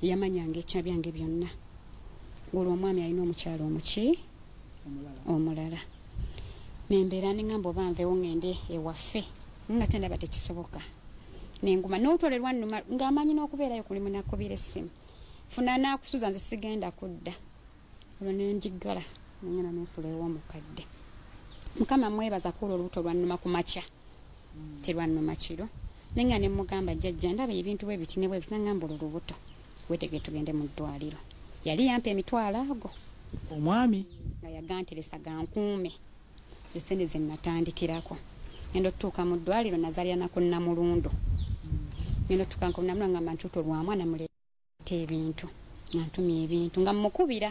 ye yamanyanga ekya byange byonna olwo omwami alina omukyalo omuki omulala nembeera neŋŋamba oba nveewo ŋŋende ewaffe nga tendaba tekisoboka nenguma n'otolerwa nnuma ng'amanyi n'okubeerayo kulimu nakubira essimu funa naakusuza nze sigenda kudda olwo nenjiggala nengena nensula ew'omukadde mukama mwebaza kuolwo olubuto lwannuma ku makya terwannuma kiro nenga ne mugamba jjajja ndaba ebintu bwe biti ne bwe biti naŋŋamba olwo lubuto wetegee tugende mu ddwaliro yali yampa emitwalo ago omwami nga yaganteresa gankuume esente ze natandikirako ngenda otutuuka mu ddwaliro nazaalyanako namulundo ngenda otutuuka namulundo ngamba ntuuto lwa mwana muleeta ebintu nga ntumya ebintu nga mukubira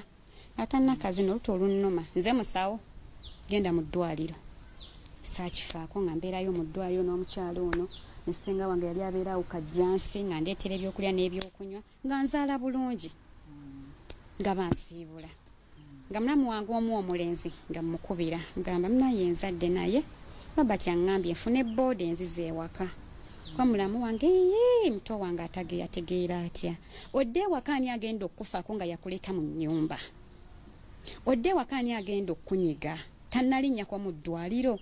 atannakazi n'oluto olunnuma nze musawo genda mu ddwaliro saakifaako nga mbeerayo mu ddwaliro n'omukyalo ono nesenga wange yali abeerawo kajjansi nga ndeetera ebyokulya n'ebyokunywa nga nzaala bulungi nga bansiibula nga mulamu wange omu omulenzi nga mukubira ngamba munaye enzadde naye robert yaŋŋambye nfune booda enziza ewaka kwa mulamu wange muto wange yategeera atya odde ewaka ani agenda okufaako nga yakuleka mu nnyumba odde ewaka ani agenda okkunyiga tannalinnyako mu ddwaliro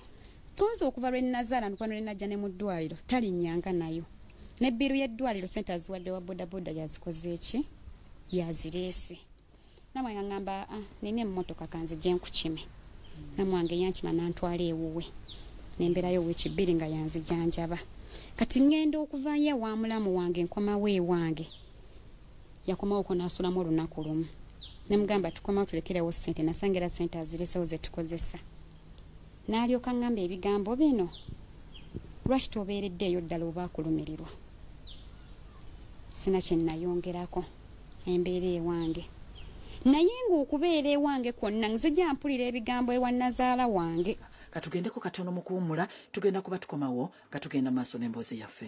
tonze okuva lwe nazaala nkwano lwe najja ne mu ddwaliro talinnyanga nayo nebbiru y'eddwaliro sente aziwadde wa bodaboda yazikoze eki yazireese namwange aŋŋamba nina emmotoka kanzije nkukime namwange yankima nantwala ewuwe nembeerayo ow'ekibbiri nga yanzijanjaba kati ŋŋenda okuvayo wa mulamu wange nkomawo ewange yakomawoko n'asulamu olunaku lumu nemugamba tukomawo tulekerewo ssente nasangira ssente aziresewo ze tukozesa n'alyoka ŋŋamba ebigambo bino lwaki tobeereddeeyo ddala oba akulumirirwa sina kye nayongerako embeera ewange naye ng'okubeera ewange kwonna nzija mpulira ebigambo ewa nazaala wange katugendeko katono mu kuwummula tugenda kuba tukomawo nga tugenda maaso n'emboozi yaffe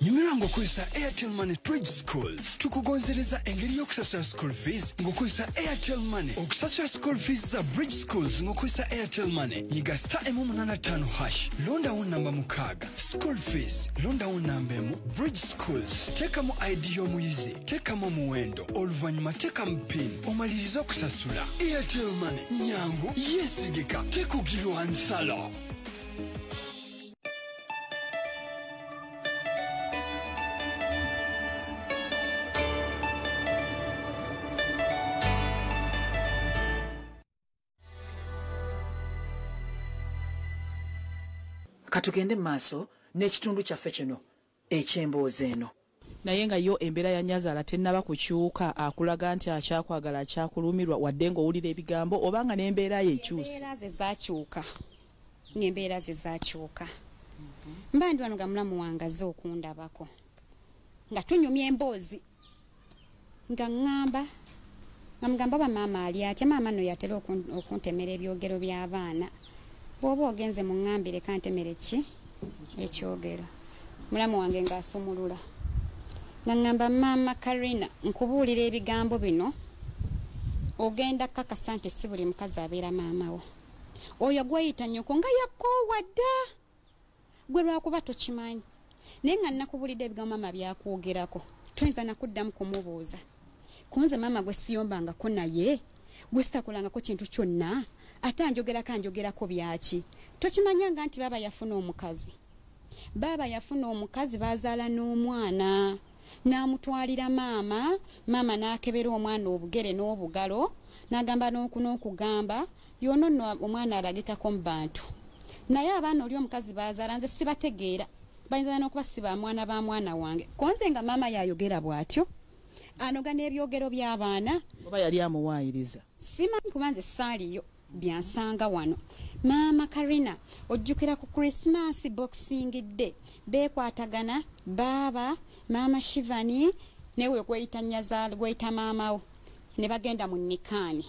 nyumirwa ng'okozesa airtel money bridge schools tukugonzereza engeri y'okusasula school fees ng'okozesa airtel money okusasula school fees za bridge schools ng'okozesa airtel money nyiga *185# londawo namba 6 school fees londawo namba 1 bridge schools teekamu id y'omuyizi teekamu omuwendo oluvannyuma teekamu pin omalirize okusasula airtel money nyangu yeesigika tekugirwa nsalo katugende maaso n'ekitundu kyaffe kino eky'emboozi eno. Naye nga yo embeera ya Nyazaala tennaba kukyuka akulaga nti akyakwagala akyakulumirwa wadde ng'owulira ebigambo obanga n'embeera ye ekyuse. Embeera ze zaakyuka. Mba ndi wano nga mulamu wange azze okundabako nga tunyumya emboozi nga ŋŋamba nga mugamba oba maama ali atya, maama no yatera okuntemera ebyogero by'abaana, bw'oba ogenze mu ŋŋambire kantemere ki ekyogero. Mulamu wange ng'asumulula nga ŋŋamba maama Karina nkubuulira ebigambo bino ogenda kakasa nti si buli mukazi abeera maama wo. Oyo gweyita nnyoko nga yakoowa dda gwe lwakuba tokimanyi, naye nga nnakubuulidde ebigambo maama byakwogerako toyinza nakuddamu kumubuuza. Kunze maama gwe siyombangako naye gwe sitakolangako kintu kyonna ate anjogerako byaki. Tokimanyanga nti baaba yafuna omukazi. Baaba yafuna omukazi bazaala n'omwana n'amutwalira maama, maama n'akebera omwana obugere n'obugalo n'agamba n'okugamba yono nno omwana alagikako mu bantu. Naye abaana oli omukazi bazaala nze sibategeera, bayinza n'okuba si ba mwana ba mwana wange. Konze nga maama yayogera bw'atyo anoga n'ebyogero by'abaana oba yali amuwaayiriza. Simanyi kuba nze saaliyo byansanga wano. Maama Karina ojjukira ku Christmas Boxing Day beekwatagana baaba maama Shivani newe gweyita Nyazaala gweyita maama wo ne bagenda mu nikaani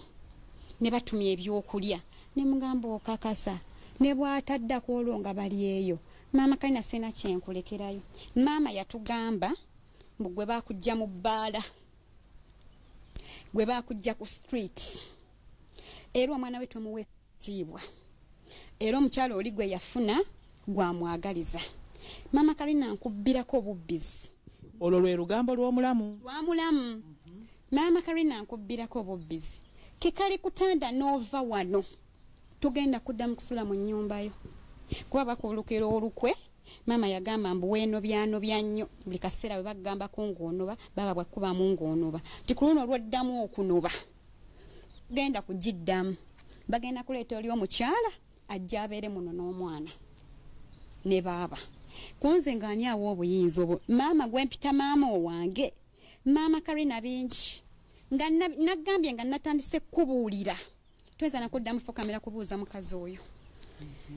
ne batumya ebyokulya ne mugamba okakasa ne bw'atadda ku olwo nga bali eyo. Maama Karina sina kyenkulekerayo. Maama yatugamba mbu gwe baakujja mu bbaala, gwe baakujja ku street, era omwana we tumuwe ekitiibwa, era omukyalo oli gwe yafuna gwamwagaliza. Maama Karina nkubbirako obubbizi. Olwo lwe lugambo lw'omulamu. Lwamulamu. Maama Karina nkubbirako obubbizi. Kekali kutanda n'ova wano tugenda kuddamu kusula mu nnyumba yo. Kuba bakuulukira olukwe maama yagamba mbu weenobyanobya nnyo buli kaseera bwe bagambako ng'onoba baba bwakkubamu ng'onoba ti ku luno olw'oddamu okunoba genda kugiddamu. Bagenda kuleeta oli omukyala ajja abeere muno n'omwana ne baaba. Kunze ng'ani awa obuyinza obwo? Maama gwempita maama owange maama Karina bingi nga nagambye nga natandise kubuulira tweza nakuddamu fo kamera kubuuza mukazi oyo.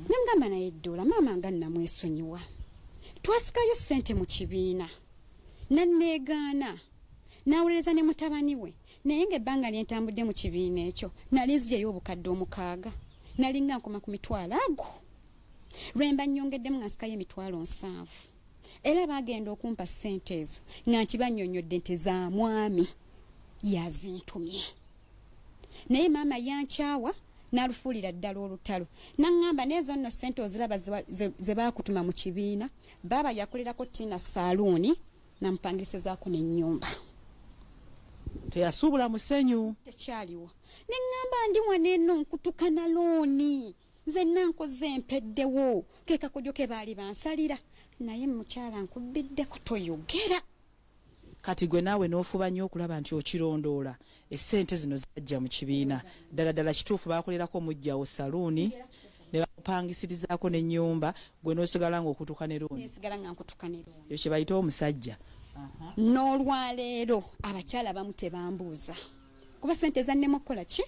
Namugamba naye ddoola maama nga namwesonyiwa, twasikayo ssente mu kibiina nanneegaana n'awuliriza ne mutabani we, naye ng'ebbanga lyentambudde mu kibiina ekyo nali nzigyeyo obukadde 6 nali nga nkoma ku mitwalo ago lwe mba nnyongeddemu nga nsikayo emitwalo 7 era baagenda okumpa ssente ezo nga nkibannyonnyodde nti za mwami yazintumye. Naye maama yankyawa n'alufuulira ddala olutalo naŋŋamba n'ezo nno ssente oziraba ze baakutuma mu kibiina baaba yakolerako Tina saaluuni namupangisizaako n'ennyumba. Teyasuubula musenyu. Tekyaliwo. Ne ŋŋamba ndi wano eno nkutukana looni nze nankoze empeddewo ke kakodyo ke baali bansalira naye mukyala nkubbiddeko toyogera. Kati gwe naawe n'ofuba nnyo okulaba nti okirondoola essente zino zajja mu kibiina ddala kituufu baakolerako mujjawo saluuni ne bamupangisirizaako n'ennyumba gwe n'osigala ng'okutuka ne looni. Ekyo kye bayita omusajja. N'olwaleero abakyala bamu tebambuuza kuba ssente zannemu okukola ki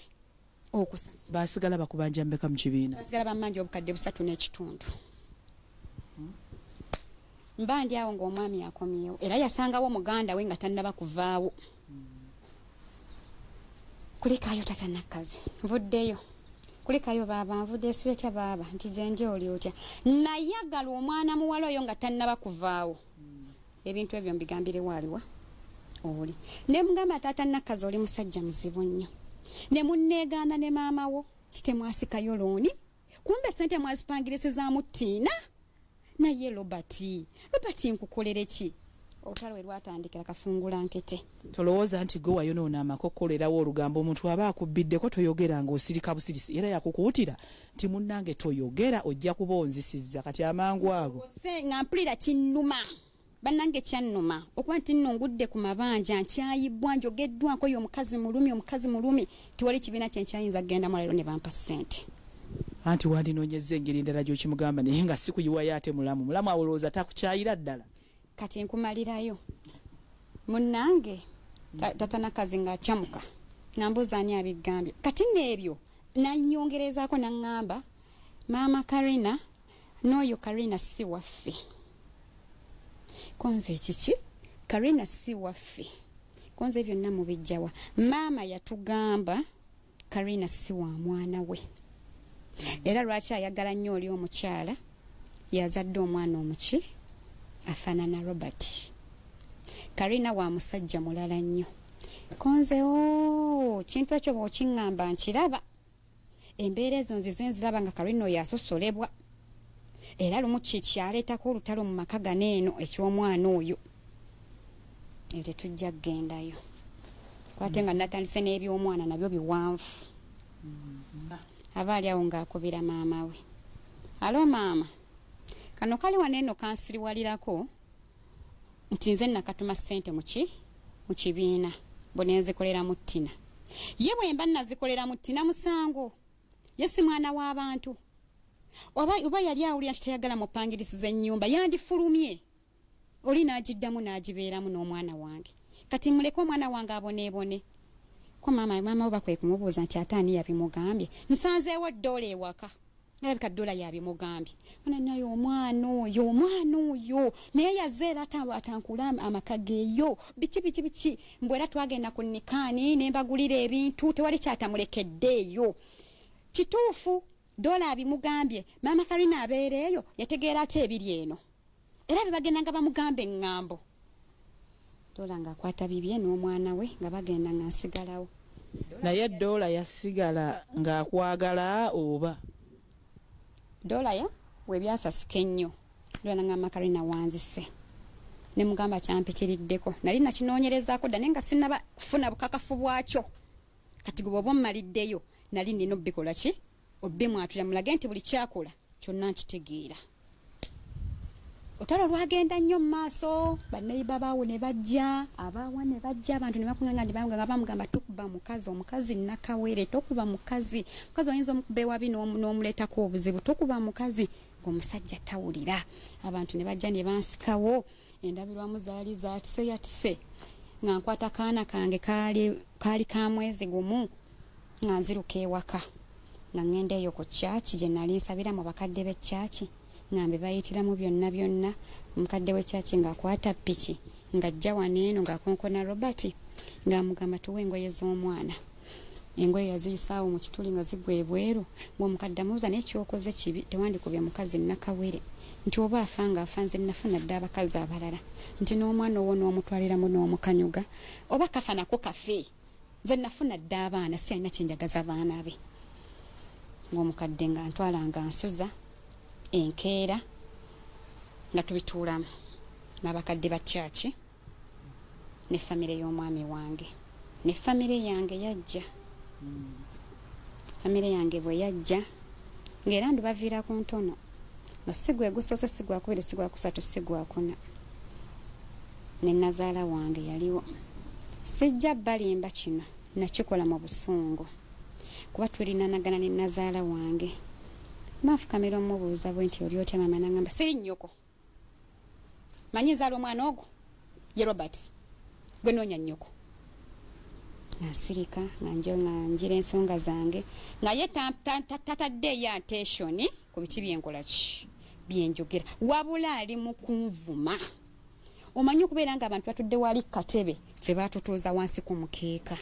okusasula. Baasigala bakubanja mbeka mu kibiina. Baasigala bamanja obukadde 3.5. Mba ndi awo ng'omwami akomyewo era yasangawo muganda we nga tannaba kuvaawo. Kulikayo tata nakkazi nvuddeyo, kulikayo baaba nvudde sibe kya baaba nti gyenje oli otya. Nayagala omwana muwala oyo nga tannaba kuvaawo. Ebintu ebyo mbigambire waaliwa oli. Ne mugamba tata nakkazi oli musajja muzibu nnyo. Ne munneegaana ne maama wo kitemwasikayo looni kumbe ssente mwazipangirisizaamu Tina. Naye Robert nkukolere ki? Olutalo we lwatandikira kafungula nkete. Tolowooza nti gwe wayonoona amakokolerawo olugambo omuntu aba akubbiddeko toyogera ng'osirika busirisi era yakukuutira nti munnange toyogera ojja kuba onzisizza kati amangu ago. Nga mpulira kinnuma bannange kyannuma okuba nti nno ngudde ku mabanja nkyayibbwa njogeddwako yo omukazi mulumi tiwali kibiina kyenkyayinza kugenda mu leero ne bampa ssente. anti wandinoonyeza engeri endala gy'okimugamba naye nga si kuyiwayo ate mulamu awolowooza takukyayira ddala. Kati nkumalirayo munnange tatanakazi ng'acamuka nambuuza ani abigambye kati n'ebyo nanyongerezaako naŋŋamba maama Karina n'oyo Karina si waffe konze kiki Karina si waffe konze byonna mubijjawa maama yatugamba Karina si wa mwana we era lwaki ayagala nnyo oli omukyala yazadde omwana omuki afaanana Robert. Karina wa musajja mulala nnyo konze kintu ekyo bw'okiŋŋamba nkiraba embeera ezo nzize nziraba nga Karina oyo asosolebwa era lumu kyaleetako olutalo mu maka gano eno eky'omwana oyo ebyo tetujja kgendayo kwate nga natandise n'ebyomwana nabyo biwanvu aba ali awo ng'akubira maama we alo maama kano kali waneeno kansiriwalirako nti nze nakatuma ssente mu kibiina bwenenzikolera mu ttina ye bwe mba nazikolera mu ttina musango ye si mwana w'abantu oba yali awulira nti teyagala mupangirisiza ennyumba yandifulumye oli n'agiddamu n'agibeeramu n'omwana wange kati muleke omwana wange aboneebone ko maama we bakwe kumubuuza nti ate ani yabimugambye nsanzeewo ddoola ewaka nalabika ddoola yabimugambye ona naye omwana oyo naye yazeera atankula amaka geeyo biki mbwera twagenda ku nikaani nembagulira ebintu tewali kyatamulekeddeeyo kituufu ddoola abimugambye maama Karina abeereeyo yategeera ate ebiri eno era bebagenda nga bamugamba eŋŋambo ddoola ng'akwata bibye n'omwana we nga bagenda nga nsigalawo naye ddoola yasigala ng'akwagala oba ddoola ya webyasasika ennyo ddoola ng'ama Karina wanzise ne mugamba kyampitiriddeko nali nakinoonyerezaako dda naye nga sinnaba kufuna bukakafu bwakyo kati gwe bwoba ommaliddeyo nali nina obbikola ki obbimwatulira mulage nti buli kyakola kyonna nkitegeera otalo lwagenda nnyo mu maaso bannayiba baawo ne bajja abaawa ne bajja abantu ne bakuŋŋaŋŋa nga bamugamba tokuba omukazi nakawere tokuba mukazi oyinza omukuba ewabi n'omuleetako obuzibu tokuba mukazi ng'omusajja tawulira abantu ne bajja ne bansikawo endabirwamu zaali yatise nga nkwata kaana kange kaali ka mwezi gumu nga nziruka ewaka nga ŋŋenda eyo ku kyaki gye nali nsabira mu bakadde b'ekyaki ngambe bayitiramu byonna omukadde w'ekyaki ng'akwata piki ng'ajja waneeno ng'akonkona Robert ng'amugamba tuwe engoye z'omwana engoye yaziyisaawo mu kituli nga zigwa ebweru ng'omukadde amubuuza naye kyokoze kibi tewandikubye mukazi nakawere nti oba afa ng'afa nze nafuna dde abakazi abalala nti n'omwana owo n'omutwaliramu n'omukanyuga oba kafa nako kafe nze nafuna dde abaana si alina kyenjagaza baana be ng'omukadde nga ntwala nga nsuza enkeera nga tubituulamu n'abakadde ba kyaki ne famire y'omwami wange ne famire yange yajja famire yange bwe yajja ng'era ndubaviira ku ntono nga sigwe gusoose sigwakubiri sigwakusatu sigwakuna ne nazaala wange yaliwo sijja balimba kino nakikola mu busungu kuba tulinanagana ne nazaala wange maafukamira omubuuza bwe nti oli otya maama nangamba siri nnyoko manyi nzaala omwana ogwo ye Robert gwe noonya nnyoko nansirika nga njira ensonga zange nga ye tataddeeyo attention ku biki byenkola byenjogera wabula ali mu kunvuma omanyi okubeera nga abantu batudde wali katebe fe batutuuza wansi ku mukeeka